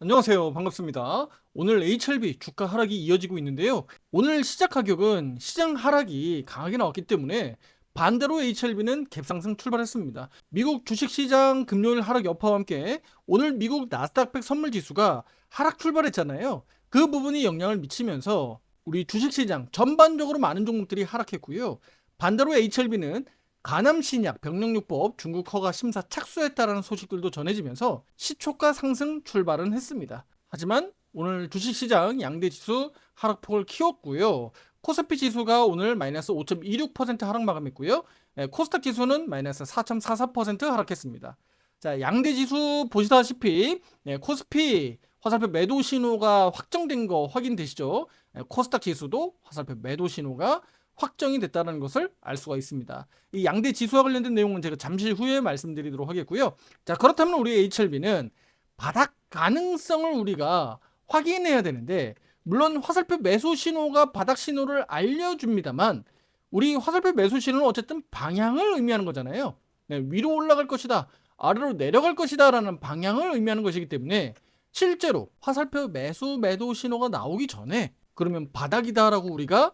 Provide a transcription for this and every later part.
안녕하세요. 반갑습니다. 오늘 HLB 주가 하락이 이어지고 있는데요. 오늘 시작 가격은 시장 하락이 강하게 나왔기 때문에 반대로 HLB는 갭상승 출발했습니다. 미국 주식시장 금요일 하락 여파와 함께 오늘 미국 나스닥 100 선물 지수가 하락 출발했잖아요. 그 부분이 영향을 미치면서 우리 주식시장 전반적으로 많은 종목들이 하락했고요. 반대로 HLB는 가남신약 병력요법 중국 허가 심사 착수했다라는 소식들도 전해지면서 시초가 상승 출발은 했습니다. 하지만 오늘 주식시장 양대지수 하락폭을 키웠고요. 코스피 지수가 오늘 마이너스 5.26% 하락 마감했고요. 코스닥 지수는 마이너스 4.44% 하락했습니다. 자, 양대지수 보시다시피 코스피 화살표 매도 신호가 확정된 거 확인되시죠? 코스닥 지수도 화살표 매도 신호가 확정이 됐다는 것을 알 수가 있습니다. 이 양대 지수와 관련된 내용은 제가 잠시 후에 말씀드리도록 하겠고요. 자, 그렇다면 우리 HLB는 바닥 가능성을 우리가 확인해야 되는데, 물론 화살표 매수 신호가 바닥 신호를 알려줍니다만, 우리 화살표 매수 신호는 어쨌든 방향을 의미하는 거잖아요. 네, 위로 올라갈 것이다, 아래로 내려갈 것이다 라는 방향을 의미하는 것이기 때문에 실제로 화살표 매수 매도 신호가 나오기 전에 그러면 바닥이다라고 우리가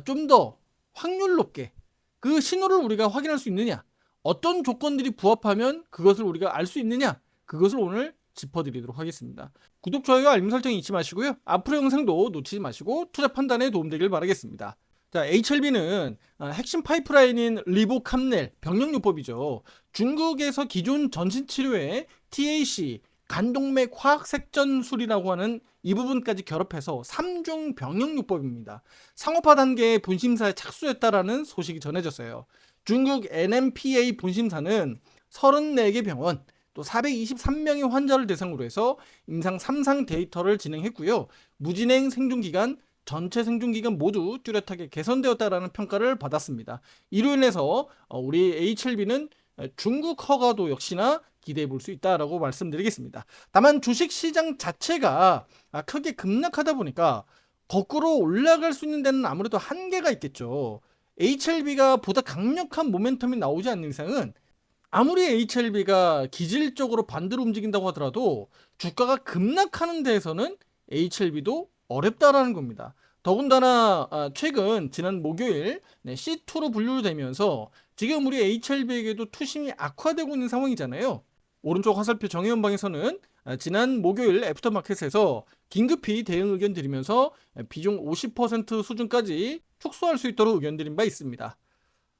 좀 더 확률 높게 그 신호를 우리가 확인할 수 있느냐, 어떤 조건들이 부합하면 그것을 우리가 알 수 있느냐, 그것을 오늘 짚어드리도록 하겠습니다. 구독, 좋아요, 알림 설정 잊지 마시고요. 앞으로 영상도 놓치지 마시고 투자 판단에 도움되길 바라겠습니다. 자, HLB는 핵심 파이프라인인 리보캄넬 병력요법이죠. 중국에서 기존 전신치료에 TAC 간동맥 화학색전술이라고 하는 이 부분까지 결합해서 3중 병력요법입니다. 상업화 단계의 본심사에 착수했다라는 소식이 전해졌어요. 중국 NMPA 본심사는 34개 병원 또 423명의 환자를 대상으로 해서 임상 3상 데이터를 진행했고요. 무진행 생존기간, 전체 생존기간 모두 뚜렷하게 개선되었다라는 평가를 받았습니다. 이로 인해서 우리 HLB는 중국 허가도 역시나 기대해 볼 수 있다라고 말씀드리겠습니다. 다만 주식시장 자체가 크게 급락하다 보니까 거꾸로 올라갈 수 있는 데는 아무래도 한계가 있겠죠. HLB가 보다 강력한 모멘텀이 나오지 않는 이상은 아무리 HLB가 기질적으로 반대로 움직인다고 하더라도 주가가 급락하는 데에서는 HLB도 어렵다라는 겁니다. 더군다나 최근 지난 목요일 C2로 분류되면서 지금 우리 HLB에게도 투심이 악화되고 있는 상황이잖아요. 오른쪽 화살표 정의연방에서는 지난 목요일 애프터마켓에서 긴급히 대응 의견 드리면서 비중 50% 수준까지 축소할 수 있도록 의견 드린 바 있습니다.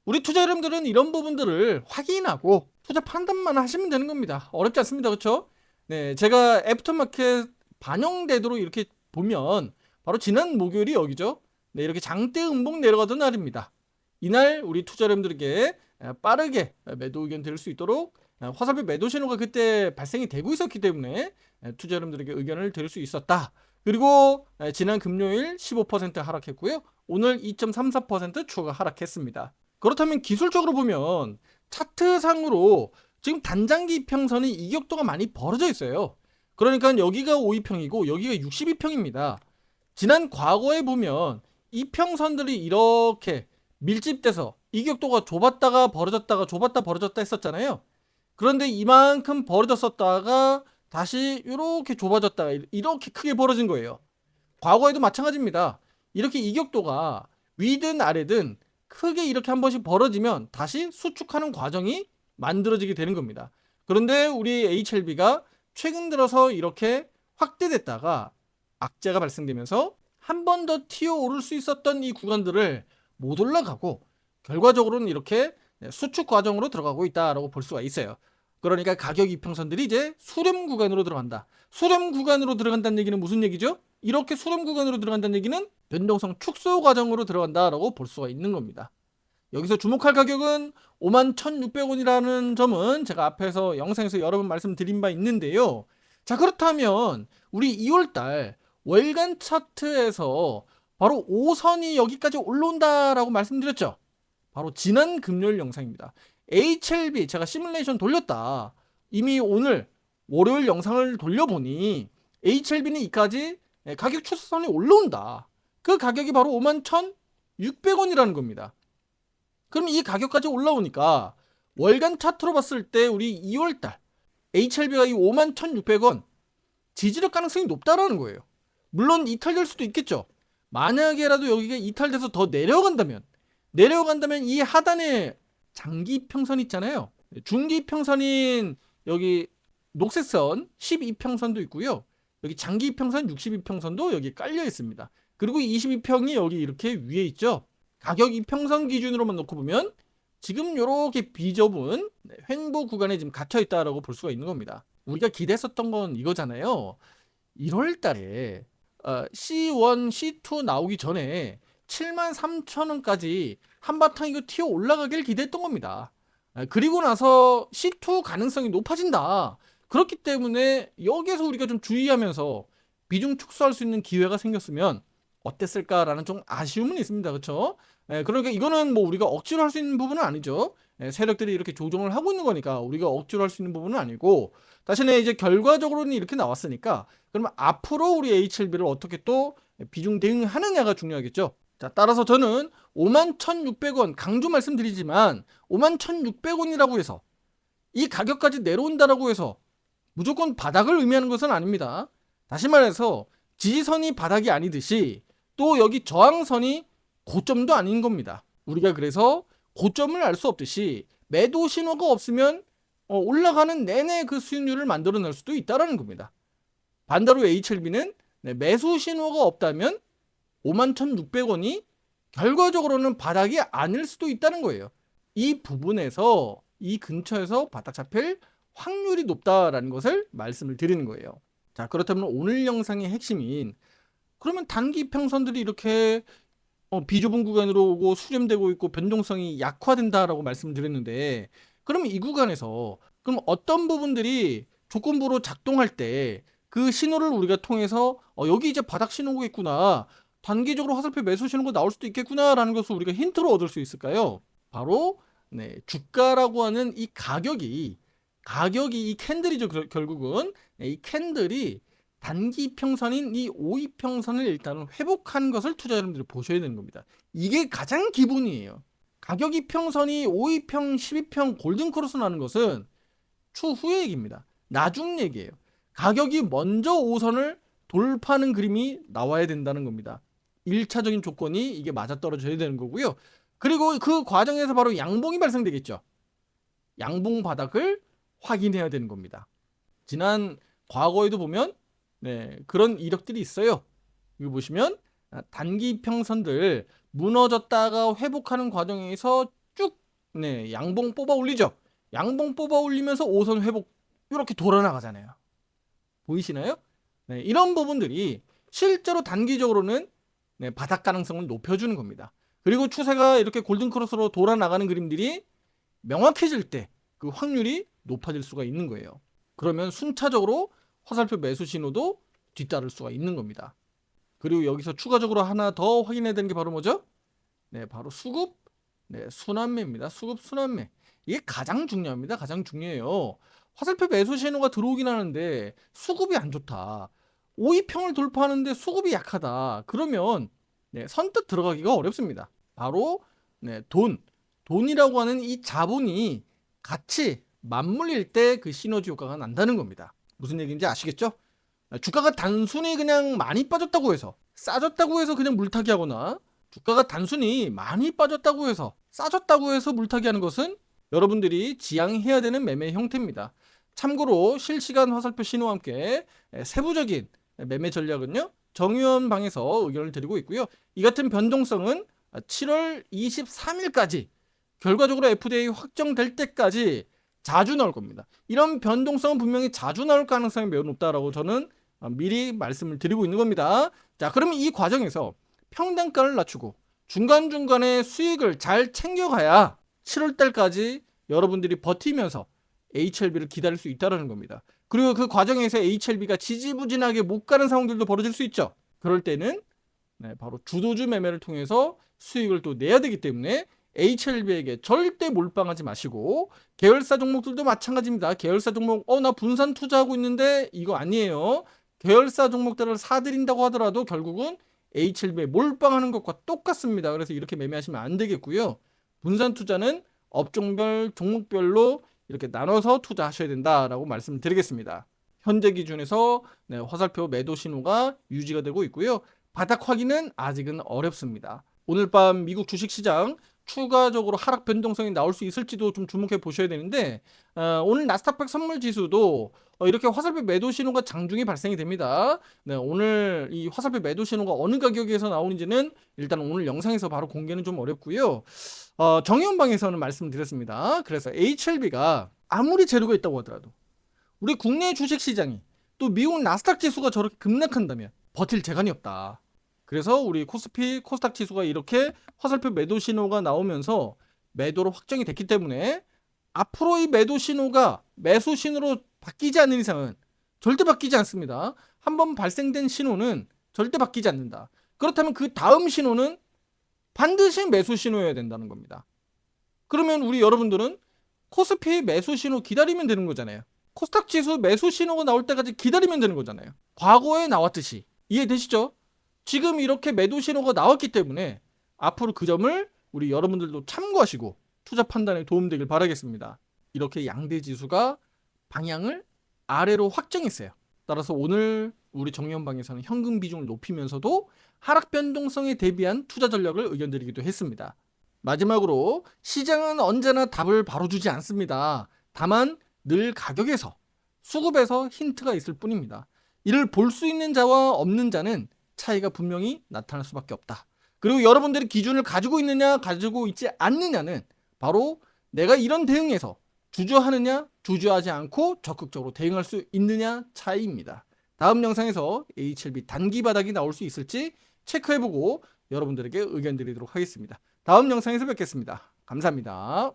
우리 투자 여러분들은 이런 부분들을 확인하고 투자 판단만 하시면 되는 겁니다. 어렵지 않습니다. 그렇죠? 네, 제가 애프터마켓 반영되도록 이렇게 보면 바로 지난 목요일이 여기죠. 네, 이렇게 장대 음봉 내려가던 날입니다. 이날 우리 투자 여러분들에게 빠르게 매도 의견 드릴 수 있도록 화살표 매도 신호가 그때 발생이 되고 있었기 때문에 투자 여러분들에게 의견을 드릴 수 있었다. 그리고 지난 금요일 15% 하락했고요. 오늘 2.34% 추가 하락했습니다. 그렇다면 기술적으로 보면 차트상으로 지금 단장기 이평선이 이격도가 많이 벌어져 있어요. 그러니까 여기가 5이평이고 여기가 62평입니다. 지난 과거에 보면 이평선들이 이렇게 밀집돼서 이격도가 좁았다가 벌어졌다가 좁았다 벌어졌다 했었잖아요. 그런데 이만큼 벌어졌었다가 다시 이렇게 좁아졌다가 이렇게 크게 벌어진 거예요. 과거에도 마찬가지입니다. 이렇게 이격도가 위든 아래든 크게 이렇게 한 번씩 벌어지면 다시 수축하는 과정이 만들어지게 되는 겁니다. 그런데 우리 HLB가 최근 들어서 이렇게 확대됐다가 악재가 발생되면서 한 번 더 튀어 오를 수 있었던 이 구간들을 못 올라가고 결과적으로는 이렇게 수축 과정으로 들어가고 있다라고 볼 수가 있어요. 그러니까 가격 이평선들이 이제 수렴 구간으로 들어간다. 수렴 구간으로 들어간다는 얘기는 무슨 얘기죠? 이렇게 수렴 구간으로 들어간다는 얘기는 변동성 축소 과정으로 들어간다라고 볼 수가 있는 겁니다. 여기서 주목할 가격은 51,600원이라는 점은 제가 앞에서 영상에서 여러 번 말씀드린 바 있는데요. 자, 그렇다면 우리 2월달 월간 차트에서 바로 5선이 여기까지 올라온다라고 말씀드렸죠. 바로 지난 금요일 영상입니다. HLB 제가 시뮬레이션 돌렸다. 이미 오늘 월요일 영상을 돌려보니 HLB는 이까지 가격 추세선이 올라온다. 그 가격이 바로 51,600원이라는 겁니다. 그럼 이 가격까지 올라오니까 월간 차트로 봤을 때 우리 2월달 HLB가 이 51,600원 지지력 가능성이 높다라는 거예요. 물론 이탈될 수도 있겠죠. 만약에라도 여기가 이탈돼서 더 내려간다면 이 하단에 장기 평선 있잖아요. 중기 평선인 여기 녹색선 12평선도 있고요. 여기 장기 평선 62평선도 여기 깔려 있습니다. 그리고 22평이 여기 이렇게 위에 있죠. 가격 이평선 기준으로만 놓고 보면 지금 이렇게 비좁은 횡보 구간에 지금 갇혀 있다라고 볼 수가 있는 겁니다. 우리가 기대했었던 건 이거잖아요. 1월 달에 C1, C2 나오기 전에 73,000원까지 한바탕 이거 튀어 올라가길 기대했던 겁니다. 그리고 나서 C2 가능성이 높아진다. 그렇기 때문에 여기에서 우리가 좀 주의하면서 비중 축소할 수 있는 기회가 생겼으면 어땠을까라는 좀 아쉬움은 있습니다. 그렇죠? 그러니까 이거는 뭐 우리가 억지로 할 수 있는 부분은 아니죠. 세력들이 이렇게 조정을 하고 있는 거니까 우리가 억지로 할 수 있는 부분은 아니고, 대신에 이제 결과적으로는 이렇게 나왔으니까 그러면 앞으로 우리 HLB를 어떻게 또 비중 대응하느냐가 중요하겠죠. 자, 따라서 저는 51,600원 강조 말씀드리지만 51,600원이라고 해서 이 가격까지 내려온다라고 해서 무조건 바닥을 의미하는 것은 아닙니다. 다시 말해서 지지선이 바닥이 아니듯이 또 여기 저항선이 고점도 아닌 겁니다. 우리가 그래서 고점을 알 수 없듯이 매도 신호가 없으면 올라가는 내내 그 수익률을 만들어낼 수도 있다는 겁니다. 반대로 HLB는 매수 신호가 없다면 51,600원이 결과적으로는 바닥이 아닐 수도 있다는 거예요. 이 부분에서 이 근처에서 바닥 잡힐 확률이 높다라는 것을 말씀을 드리는 거예요. 자, 그렇다면 오늘 영상의 핵심인, 그러면 단기 평선들이 이렇게 비좁은 구간으로 오고 수렴되고 있고 변동성이 약화된다라고 말씀을 드렸는데, 그러면 이 구간에서 그럼 어떤 부분들이 조건부로 작동할 때 그 신호를 우리가 통해서 여기 이제 바닥 신호가 있구나, 단기적으로 화살표 매수 신호가 나올 수도 있겠구나라는 것을 우리가 힌트로 얻을 수 있을까요? 바로 주가라고 하는 이 가격이 이 캔들이죠. 결국은 이 캔들이 단기 평선인 이 5이평선을 일단은 회복한 것을 투자 여러분들이 보셔야 되는 겁니다. 이게 가장 기본이에요. 가격 이평선이 5이평, 12평 골든 크로스 나는 것은 추후의 얘기입니다. 나중 얘기예요. 가격이 먼저 5선을 돌파하는 그림이 나와야 된다는 겁니다. 1차적인 조건이 이게 맞아떨어져야 되는 거고요. 그리고 그 과정에서 바로 양봉이 발생되겠죠. 양봉 바닥을 확인해야 되는 겁니다. 지난 과거에도 보면 그런 이력들이 있어요. 여기 보시면 단기 평선들 무너졌다가 회복하는 과정에서 쭉 양봉 뽑아 올리죠. 양봉 뽑아 올리면서 5선 회복 이렇게 돌아나가잖아요. 보이시나요? 이런 부분들이 실제로 단기적으로는 바닥 가능성을 높여주는 겁니다. 그리고 추세가 이렇게 골든크로스로 돌아나가는 그림들이 명확해질 때 그 확률이 높아질 수가 있는 거예요. 그러면 순차적으로 화살표 매수 신호도 뒤따를 수가 있는 겁니다. 그리고 여기서 추가적으로 하나 더 확인해야 되는 게 바로 뭐죠? 바로 수급 순환매입니다. 수급 순환매. 이게 가장 중요합니다. 가장 중요해요. 화살표 매수 신호가 들어오긴 하는데 수급이 안 좋다. 5이평을 돌파하는데 수급이 약하다. 그러면 선뜻 들어가기가 어렵습니다. 바로 돈이라고 하는 이 자본이 같이 맞물릴 때 그 시너지 효과가 난다는 겁니다. 무슨 얘기인지 아시겠죠? 주가가 단순히 그냥 많이 빠졌다고 해서 싸졌다고 해서 그냥 물타기 하거나, 주가가 단순히 많이 빠졌다고 해서 싸졌다고 해서 물타기 하는 것은 여러분들이 지양해야 되는 매매 형태입니다. 참고로 실시간 화살표 신호와 함께 세부적인 매매 전략은요, 정의원 방에서 의견을 드리고 있고요. 이 같은 변동성은 7월 23일까지 결과적으로 FDA 확정될 때까지 자주 나올 겁니다. 이런 변동성은 분명히 자주 나올 가능성이 매우 높다라고 저는 미리 말씀을 드리고 있는 겁니다. 자, 그러면 이 과정에서 평단가를 낮추고 중간중간에 수익을 잘 챙겨가야 7월 달까지 여러분들이 버티면서 HLB를 기다릴 수 있다는 겁니다. 그리고 그 과정에서 HLB가 지지부진하게 못 가는 상황들도 벌어질 수 있죠. 그럴 때는 바로 주도주 매매를 통해서 수익을 또 내야 되기 때문에 HLB에게 절대 몰빵하지 마시고, 계열사 종목들도 마찬가지입니다. 계열사 종목 나 분산 투자하고 있는데 이거 아니에요. 계열사 종목들을 사들인다고 하더라도 결국은 HLB에 몰빵하는 것과 똑같습니다. 그래서 이렇게 매매하시면 안 되겠고요. 분산 투자는 업종별 종목별로 이렇게 나눠서 투자하셔야 된다라고 말씀드리겠습니다. 현재 기준에서 화살표 매도 신호가 유지가 되고 있고요. 바닥 확인은 아직은 어렵습니다. 오늘 밤 미국 주식시장 추가적으로 하락 변동성이 나올 수 있을지도 좀 주목해 보셔야 되는데, 오늘 나스닥 선물 지수도 이렇게 화살표 매도 신호가 장중에 발생이 됩니다. 오늘 이 화살표 매도 신호가 어느 가격에서 나오는지는 일단 오늘 영상에서 바로 공개는 좀 어렵고요. 정의원방에서는 말씀드렸습니다. 그래서 HLB가 아무리 재료가 있다고 하더라도 우리 국내 주식시장이 또 미국 나스닥 지수가 저렇게 급락한다면 버틸 재간이 없다. 그래서 우리 코스피, 코스닥 지수가 이렇게 화살표 매도 신호가 나오면서 매도로 확정이 됐기 때문에 앞으로 이 매도 신호가 매수 신호로 바뀌지 않는 이상은 절대 바뀌지 않습니다. 한번 발생된 신호는 절대 바뀌지 않는다. 그렇다면 그 다음 신호는 반드시 매수 신호여야 된다는 겁니다. 그러면 우리 여러분들은 코스피 매수 신호 기다리면 되는 거잖아요. 코스닥 지수 매수 신호가 나올 때까지 기다리면 되는 거잖아요. 과거에 나왔듯이. 이해되시죠? 지금 이렇게 매도 신호가 나왔기 때문에 앞으로 그 점을 우리 여러분들도 참고하시고 투자 판단에 도움되길 바라겠습니다. 이렇게 양대 지수가 방향을 아래로 확정했어요. 따라서 오늘 우리 정의원방에서는 현금 비중을 높이면서도 하락 변동성에 대비한 투자 전략을 의견드리기도 했습니다. 마지막으로 시장은 언제나 답을 바로 주지 않습니다. 다만 늘 가격에서, 수급에서 힌트가 있을 뿐입니다. 이를 볼 수 있는 자와 없는 자는 차이가 분명히 나타날 수밖에 없다. 그리고 여러분들이 기준을 가지고 있느냐 가지고 있지 않느냐는 바로 내가 이런 대응에서 주저하느냐 주저하지 않고 적극적으로 대응할 수 있느냐 차이입니다. 다음 영상에서 HLB 단기 바닥이 나올 수 있을지 체크해보고 여러분들에게 의견 드리도록 하겠습니다. 다음 영상에서 뵙겠습니다. 감사합니다.